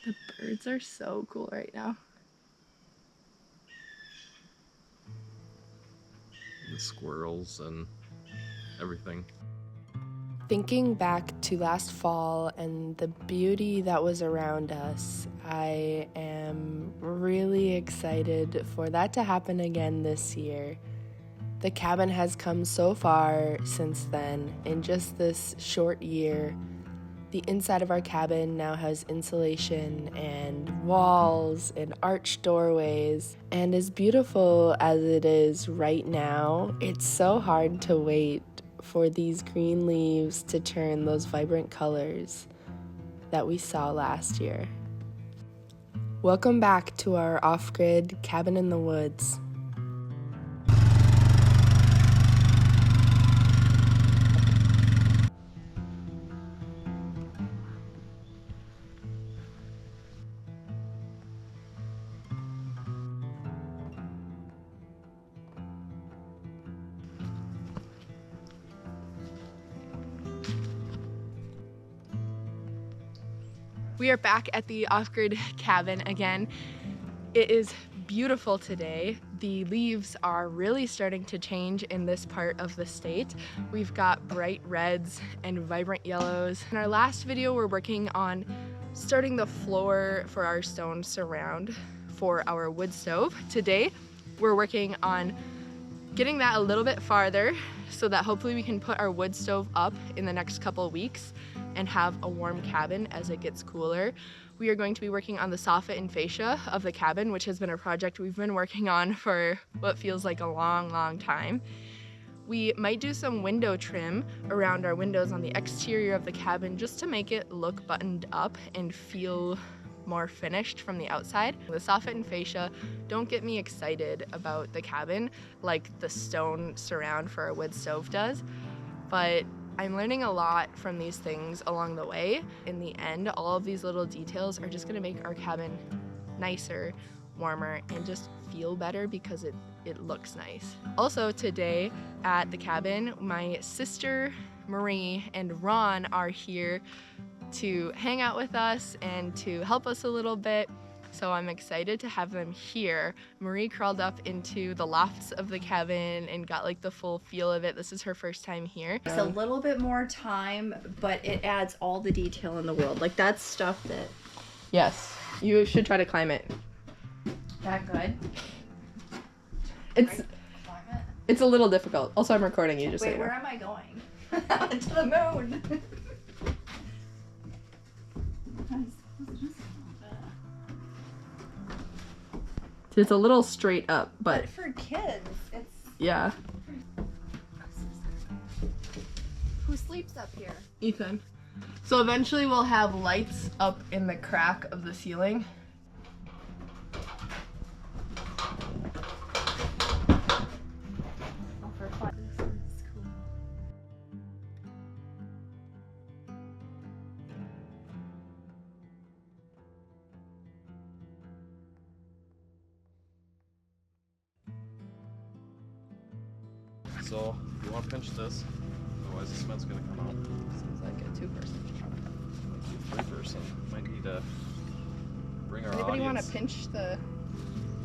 The birds are so cool right now. The squirrels and everything. Thinking back to last fall and the beauty that was around us, I am really excited for that to happen again this year. The cabin has come so far since then. In just this short year, the inside of our cabin now has insulation and walls and arched doorways. And as beautiful as it is right now, it's so hard to wait for these green leaves to turn those vibrant colors that we saw last year. Welcome back to our off-grid cabin in the woods. We are back at the off-grid cabin again. It is beautiful today. The leaves are really starting to change in this part of the state. We've got bright reds and vibrant yellows. In our last video, we're working on starting the floor for our stone surround for our wood stove. Today, we're working on getting that a little bit farther so that hopefully we can put our wood stove up in the next couple of weeks and have a warm cabin as it gets cooler. We are going to be working on the soffit and fascia of the cabin, which has been a project we've been working on for what feels like a long time. We might do some window trim around our windows on the exterior of the cabin just to make it look buttoned up and feel more finished from the outside. The soffit and fascia don't get me excited about the cabin like the stone surround for a wood stove does, but I'm learning a lot from these things along the way. In the end, all of these little details are just gonna make our cabin nicer, warmer, and just feel better because it looks nice. Also today at the cabin, my sister Marie and Ron are here to hang out with us and to help us a little bit. So I'm excited to have them here. Marie crawled up into the lofts of the cabin and got like the full feel of it. This is her first time here. It's a little bit more time, but it adds all the detail in the world. Like that's stuff that... Yes, you should try to climb it. That good? It's a little difficult. Also, I'm recording you just Wait, so you where know. am I going? To the moon. It's a little straight up, but for kids, it's... yeah. Who sleeps up here? Ethan. So eventually we'll have lights up in the crack of the ceiling. Oh, for fun. This is cool. So, you want to pinch this, otherwise the cement's going to come out. Seems like a two-person job. Might be a three-person. Might need to bring our Anybody want audience. to pinch the...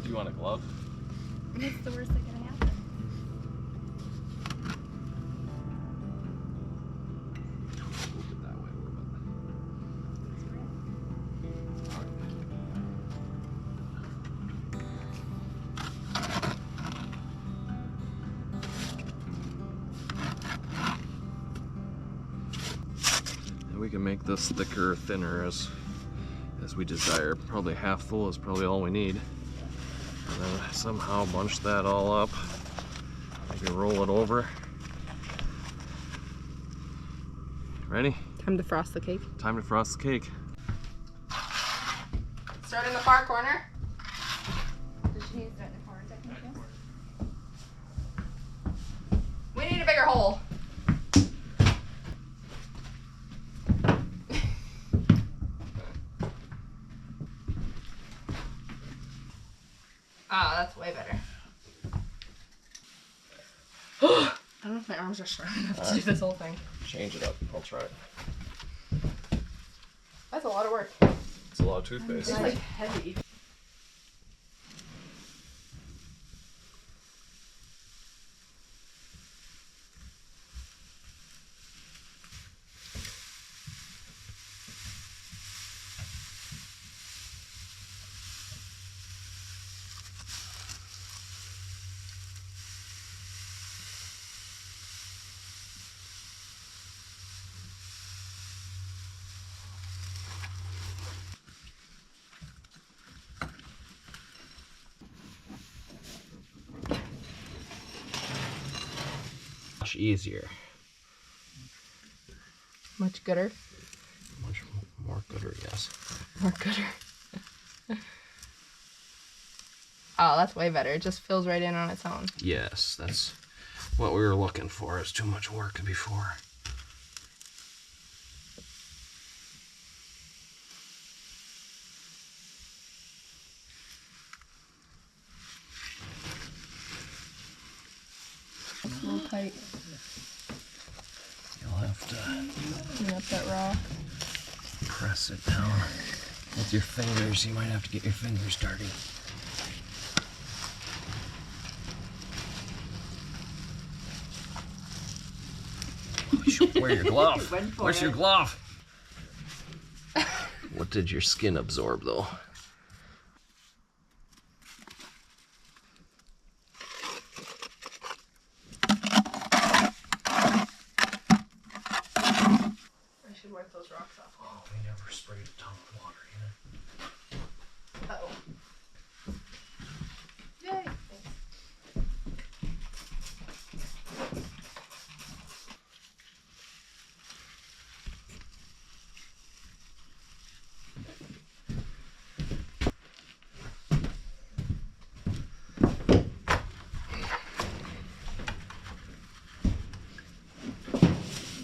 Do you want a glove? What's the worst that can happen? Move it that way a little bit. And we can make this thicker or thinner as we desire. Probably half full is probably all we need. And then somehow bunch that all up. Maybe roll it over. Ready? Time to frost the cake. Time to frost the cake. Start in the far corner. Does she need to start in the corner technically? We need a bigger hole. Ah, that's way better. I don't know if my arms are strong enough to do this whole thing. Change it up. I'll try it. That's a lot of work. It's That's a lot of toothpaste. It's like heavy. Much easier. Much gooder. Much more gooder, yes. More gooder. Oh, that's way better. It just fills right in on its own. Yes, that's what we were looking for. It's too much work before. A little tight. You'll have to Clean up that rock. press it down with your fingers. You might have to get your fingers dirty. Oh, you should wear your glove. Where's your glove? What did your skin absorb, though? I should wipe those rocks off. Oh, we never sprayed a ton of water in it. Uh-oh. Yay!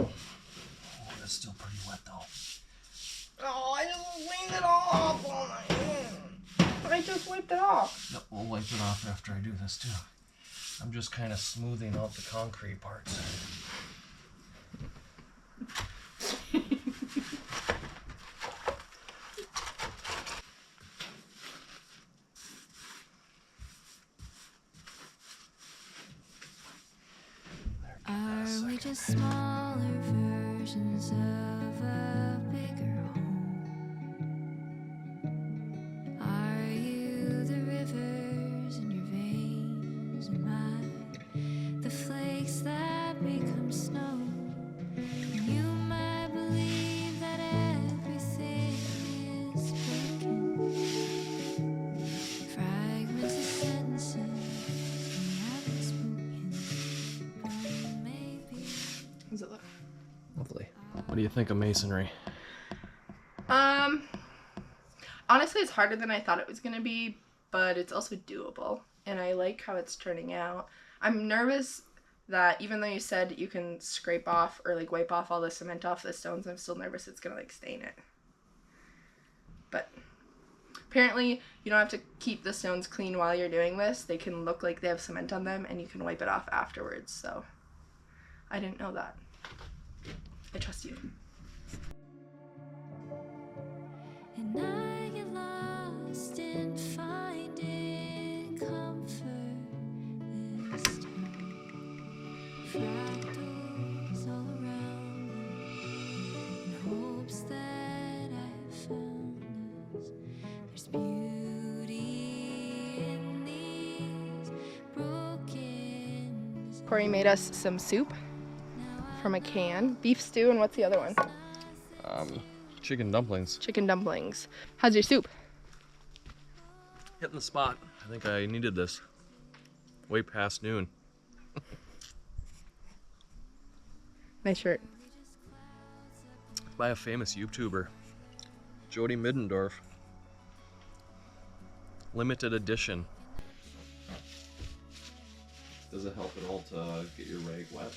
Oh, that's still pretty wet, though. Oh, I just cleaned it off on my hand. I just wiped it off. Yep, we'll wipe it off after I do this, too. I'm just kind of smoothing out the concrete parts. Are we just smaller versions of a bigger home? Are you the rivers in your veins and mine, the flakes that become snow? You might believe that everything is broken, fragments of sentences we haven't spoken. Maybe. How's it look? Lovely. What do you think of masonry? Honestly, it's harder than I thought it was gonna be, but it's also doable, and I like how it's turning out. I'm nervous that even though you said you can scrape off or like wipe off all the cement off the stones, I'm still nervous it's gonna like stain it. But apparently you don't have to keep the stones clean while you're doing this. They can look like they have cement on them, and you can wipe it off afterwards. So I didn't know that. I trust you. And I get lost in finding comfort this time. Fractals all around me, in hopes that I found us. There's beauty in these broken. Cory made us some soup from a can, beef stew, and what's the other one? Chicken dumplings. Chicken dumplings. How's your soup? Hitting the spot. I think I needed this. Way past noon. Nice shirt. By a famous YouTuber, Jody Middendorf. Limited edition. Does it help at all to get your rag wet?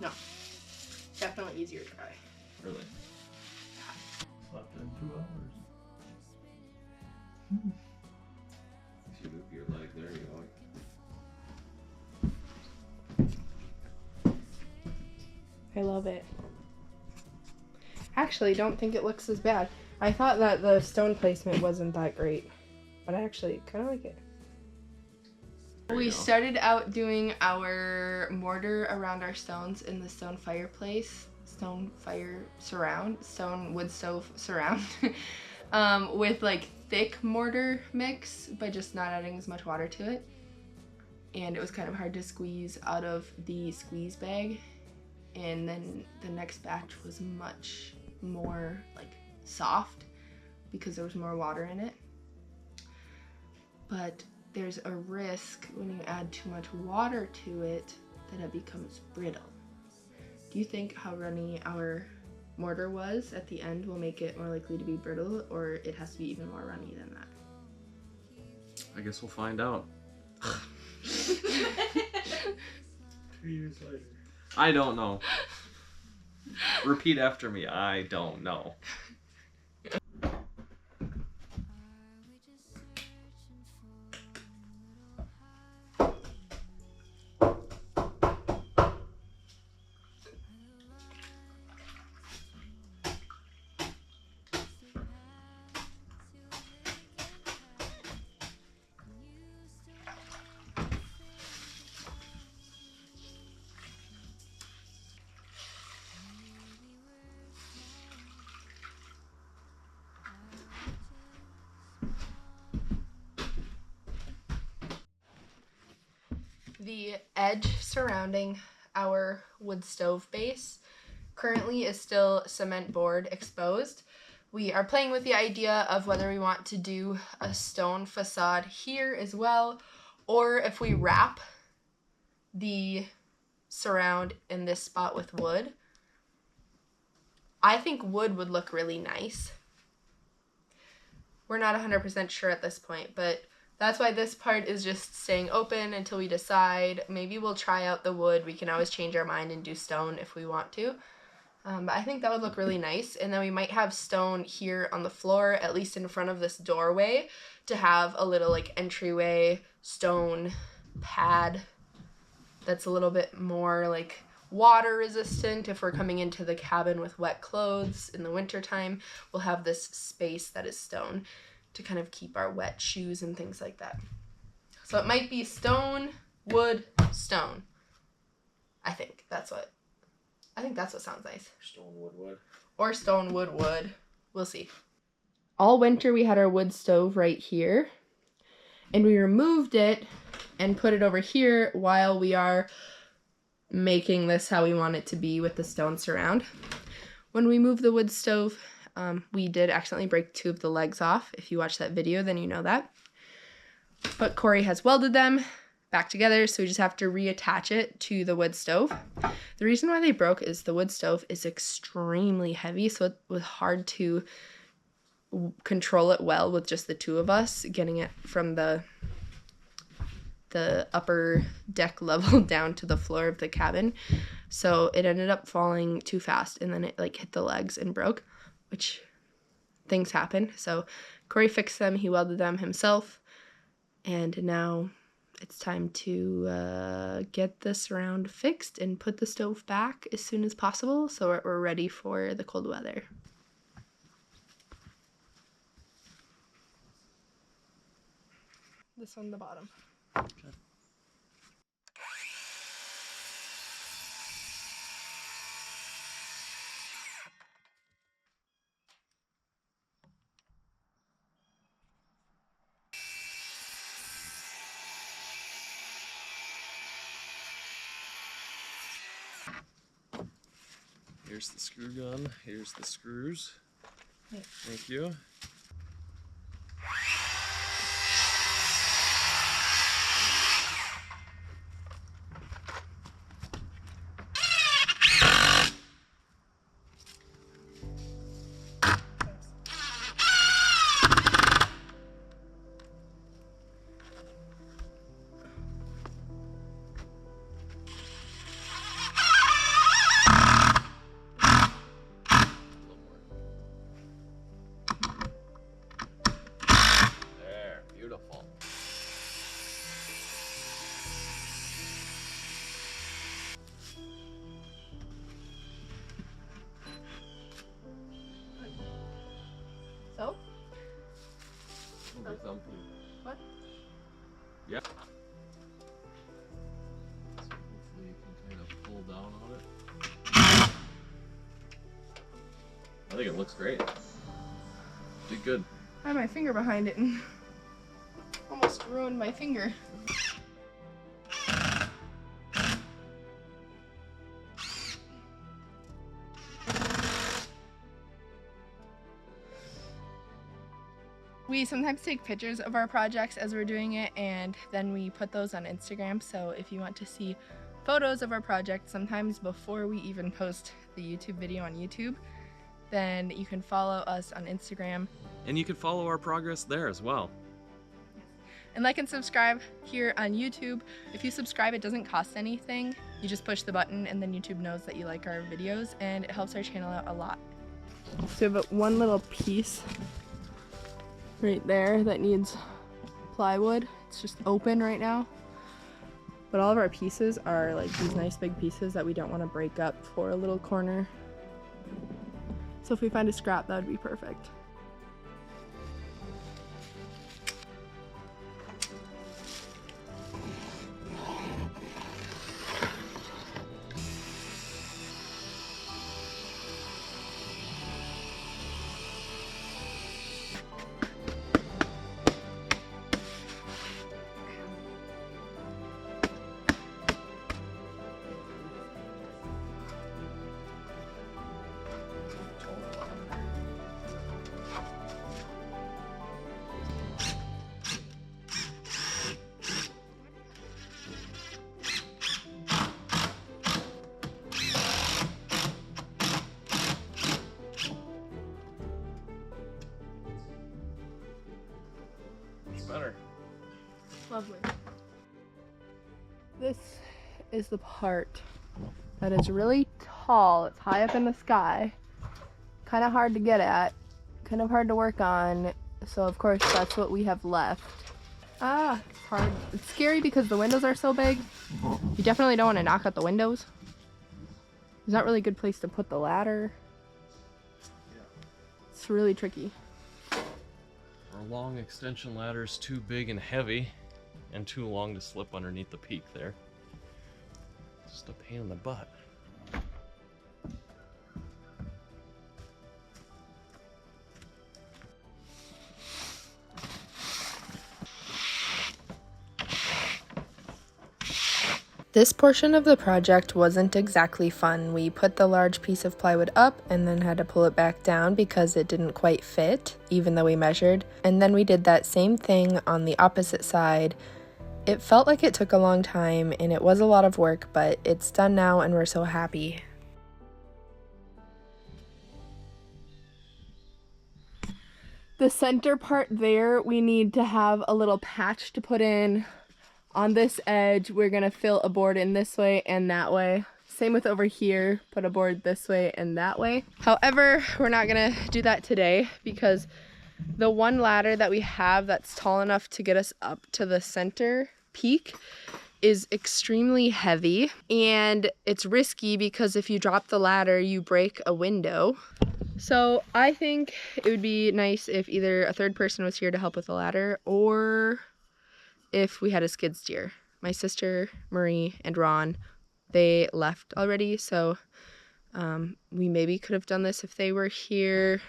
No. Definitely easier to dry. Really? Slept in 2 hours. You move your leg, there you go. I love it. Actually, don't think it looks as bad. I thought that the stone placement wasn't that great, but I actually kind of like it. We started out doing our mortar around our stones in the stone fireplace, stone wood stove surround, with like thick mortar mix, but just not adding as much water to it. And it was kind of hard to squeeze out of the squeeze bag. And then the next batch was much more like soft because there was more water in it. But there's a risk when you add too much water to it that it becomes brittle. Do you think how runny our mortar was at the end will make it more likely to be brittle, or it has to be even more runny than that? I guess we'll find out. 2 years later. I don't know. Repeat after me. I don't know. The edge surrounding our wood stove base currently is still cement board exposed. We are playing with the idea of whether we want to do a stone facade here as well, or if we wrap the surround in this spot with wood. I think wood would look really nice. We're not 100% sure at this point, but that's why this part is just staying open until we decide. Maybe we'll try out the wood. We can always change our mind and do stone if we want to. But I think that would look really nice. And then we might have stone here on the floor, at least in front of this doorway, to have a little like entryway stone pad that's a little bit more like water resistant. If we're coming into the cabin with wet clothes in the wintertime, we'll have this space that is stone to kind of keep our wet shoes and things like that. So it might be stone, wood, stone. I think that's what sounds nice. Stone, wood, wood. Or stone, wood, wood. We'll see. All winter we had our wood stove right here, and we removed it and put it over here while we are making this how we want it to be with the stone surround. When we moved the wood stove, we did accidentally break 2 of the legs off. If you watch that video, then you know that. But Cory has welded them back together, so we just have to reattach it to the wood stove. The reason why they broke is the wood stove is extremely heavy, so it was hard to control it well with just the 2 of us, getting it from the upper deck level down to the floor of the cabin. So it ended up falling too fast, and then it like hit the legs and broke, which things happen. So Cory fixed them, he welded them himself, and now it's time to get the surround fixed and put the stove back as soon as possible so we're ready for the cold weather. This one, the bottom. Okay. Here's the screw gun. Here's the screws. Yep. Thank you. What? Yeah. So hopefully you can kind of pull down on it. I think it looks great. Did good. I had my finger behind it and almost ruined my finger. We sometimes take pictures of our projects as we're doing it, and then we put those on Instagram. So if you want to see photos of our project, sometimes before we even post the YouTube video on YouTube, then you can follow us on Instagram. And you can follow our progress there as well. And like and subscribe here on YouTube. If you subscribe, it doesn't cost anything. You just push the button and then YouTube knows that you like our videos, and it helps our channel out a lot. So we have one little piece right there that needs plywood. It's just open right now. But all of our pieces are like these nice big pieces that we don't want to break up for a little corner. So if we find a scrap, that would be perfect. Better. Lovely. This is the part that is really tall. It's high up in the sky. Kind of hard to get at. Kind of hard to work on. So of course that's what we have left. Ah, it's hard. It's scary because the windows are so big. You definitely don't want to knock out the windows. There's not really a good place to put the ladder. It's really tricky. Our long extension ladder is too big and heavy and too long to slip underneath the peak there. Just a pain in the butt. This portion of the project wasn't exactly fun. We put the large piece of plywood up and then had to pull it back down because it didn't quite fit, even though we measured. And then we did that same thing on the opposite side. It felt like it took a long time and it was a lot of work, but it's done now and we're so happy. The center part there, we need to have a little patch to put in. On this edge, we're gonna fill a board in this way and that way. Same with over here, put a board this way and that way. However, we're not gonna do that today because the one ladder that we have that's tall enough to get us up to the center peak is extremely heavy, and it's risky because if you drop the ladder, you break a window. So I think it would be nice if either a third person was here to help with the ladder, or if we had a skid steer. My sister, Marie, and Ron, they left already, so we maybe could have done this if they were here.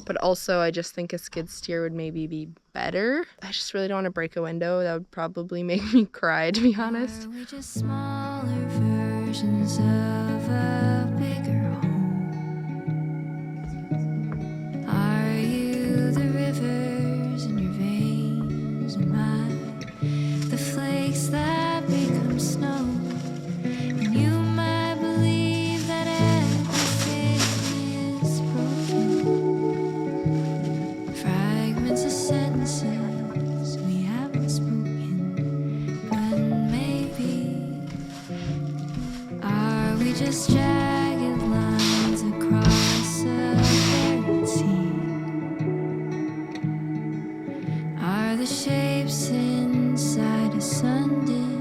But also, I just think a skid steer would maybe be better. I just really don't want to break a window. That would probably make me cry, to be honest. Are we just smaller versions of a bigger home? Are you the rivers in your veins and mine? The flakes that become snow? And you might believe that everything is broken. Fragments of sentences we haven't spoken. But maybe, are we just jagged lines across a buried sea? Are the shapes inside a sun disk